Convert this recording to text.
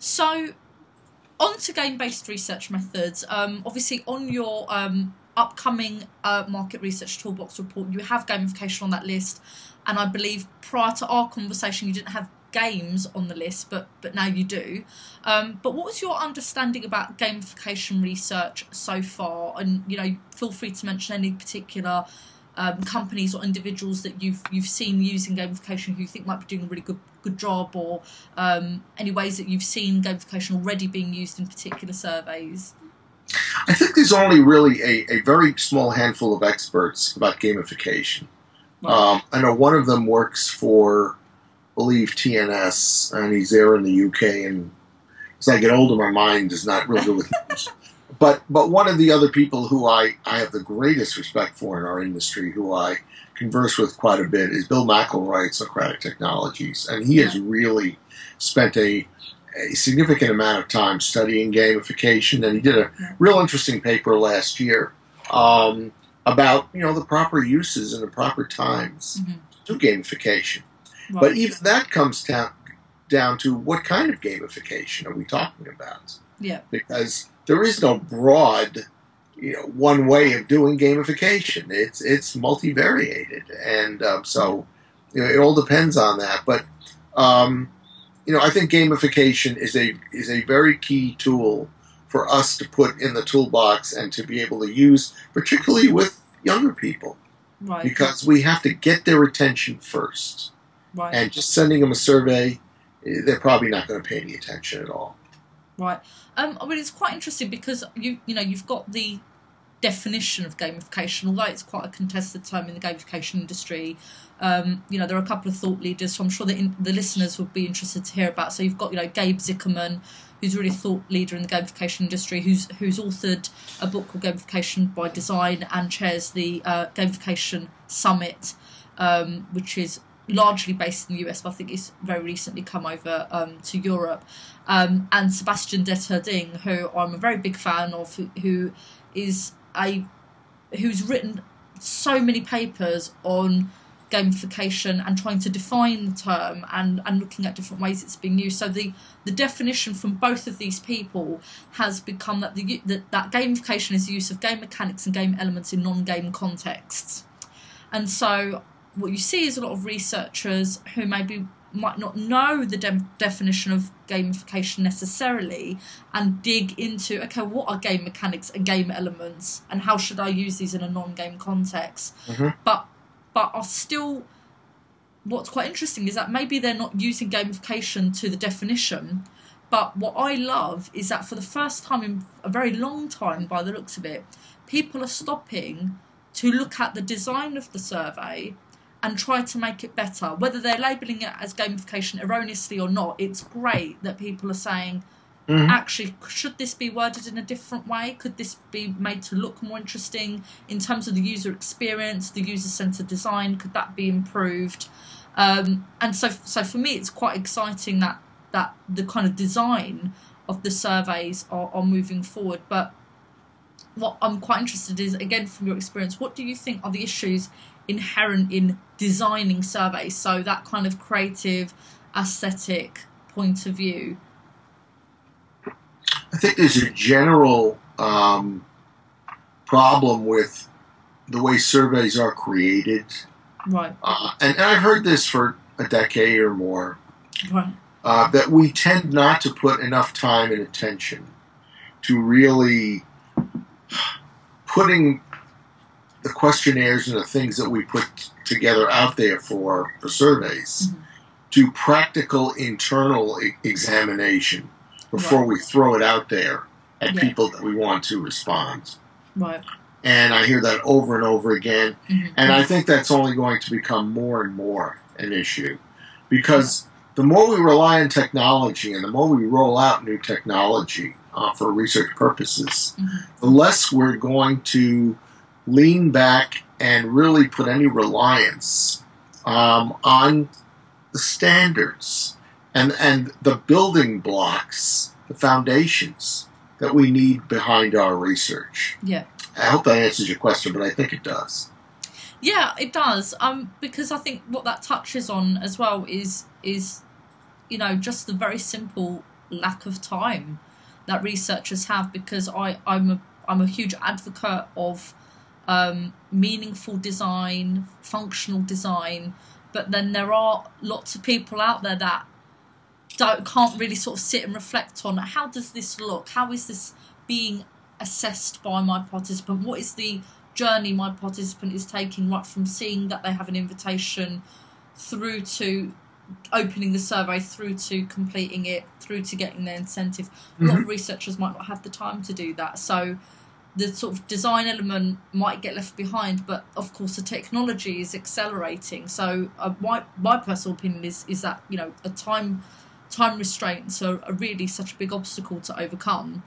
So, on to game-based research methods. Obviously, on your upcoming market research toolbox report, you have gamification on that list, and I believe prior to our conversation, you didn't have games on the list, but now you do. But what was your understanding about gamification research so far? And feel free to mention any particular companies or individuals that you've seen using gamification who you think might be doing a really good job, or any ways that you've seen gamification already being used in particular surveys. I think there's only really a very small handful of experts about gamification. Right. I know one of them works for, I believe, TNS, and he's there in the UK, and as I get older, my mind is not real good with names. But one of the other people who I have the greatest respect for in our industry, who I converse with quite a bit, is Bill McElroy at Socratic Technologies, and he has really spent a significant amount of time studying gamification, and he did a real interesting paper last year about the proper uses and the proper times to gamification. Right. But even that comes down to what kind of gamification are we talking about? Yeah, because there is no broad one way of doing gamification. It's multivariated, and so it all depends on that. But I think gamification is a very key tool for us to put in the toolbox and to be able to use, particularly with younger people, right? Because we have to get their attention first, right? And just sending them a survey, they're probably not going to pay any attention at all. Right. I mean, it's quite interesting because you've got the definition of gamification, although it's quite a contested term in the gamification industry. There are a couple of thought leaders, so I'm sure that the listeners would be interested to hear about. So you've got Gabe Zickerman, who's really a thought leader in the gamification industry, who's authored a book called Gamification by Design and chairs the Gamification Summit, which is largely based in the US, but I think it's very recently come over to Europe. And Sebastian Deterding, who I'm a very big fan of, who's written so many papers on gamification and trying to define the term and looking at different ways it's being used. So the definition from both of these people has become that that gamification is the use of game mechanics and game elements in non-game contexts. And so what you see is a lot of researchers who might not know the definition of gamification necessarily and dig into, okay, what are game mechanics and game elements and how should I use these in a non-game context? But are still, what's quite interesting is that maybe they're not using gamification to the definition, but what I love is that for the first time in a very long time, by the looks of it, people are stopping to look at the design of the survey and try to make it better. Whether they're labelling it as gamification erroneously or not, it's great that people are saying, actually, should this be worded in a different way? Could this be made to look more interesting in terms of the user experience, the user-centered design? Could that be improved? And so for me, it's quite exciting that the kind of design of the surveys are moving forward. But what I'm quite interested in is, again, from your experience, what do you think are the issues inherent in designing surveys? So that kind of creative, aesthetic point of view. I think there's a general problem with the way surveys are created. Right. And I've heard this for a decade or more. Right. That we tend not to put enough time and attention to really putting the questionnaires and the things that we put together out there for surveys to practical internal examination before we throw it out there at people that we want to respond. Right. And I hear that over and over again. And I think that's only going to become more and more an issue. Because the more we rely on technology and the more we roll out new technology for research purposes, the less we're going to lean back and really put any reliance on the standards and the building blocks, the foundations that we need behind our research. Yeah. I hope that answers your question, but I think it does. Yeah, it does. Because I think what that touches on as well is just the very simple lack of time that researchers have, because I'm a huge advocate of meaningful design, functional design, but then there are lots of people out there that can't really sort of sit and reflect on how does this look, how is this being assessed by my participant, what is the journey my participant is taking, right from seeing that they have an invitation through to opening the survey, through to completing it, through to getting their incentive. A lot of researchers might not have the time to do that, so the sort of design element might get left behind, but of course the technology is accelerating. So my personal opinion is that, you know, a time restraints are really such a big obstacle to overcome.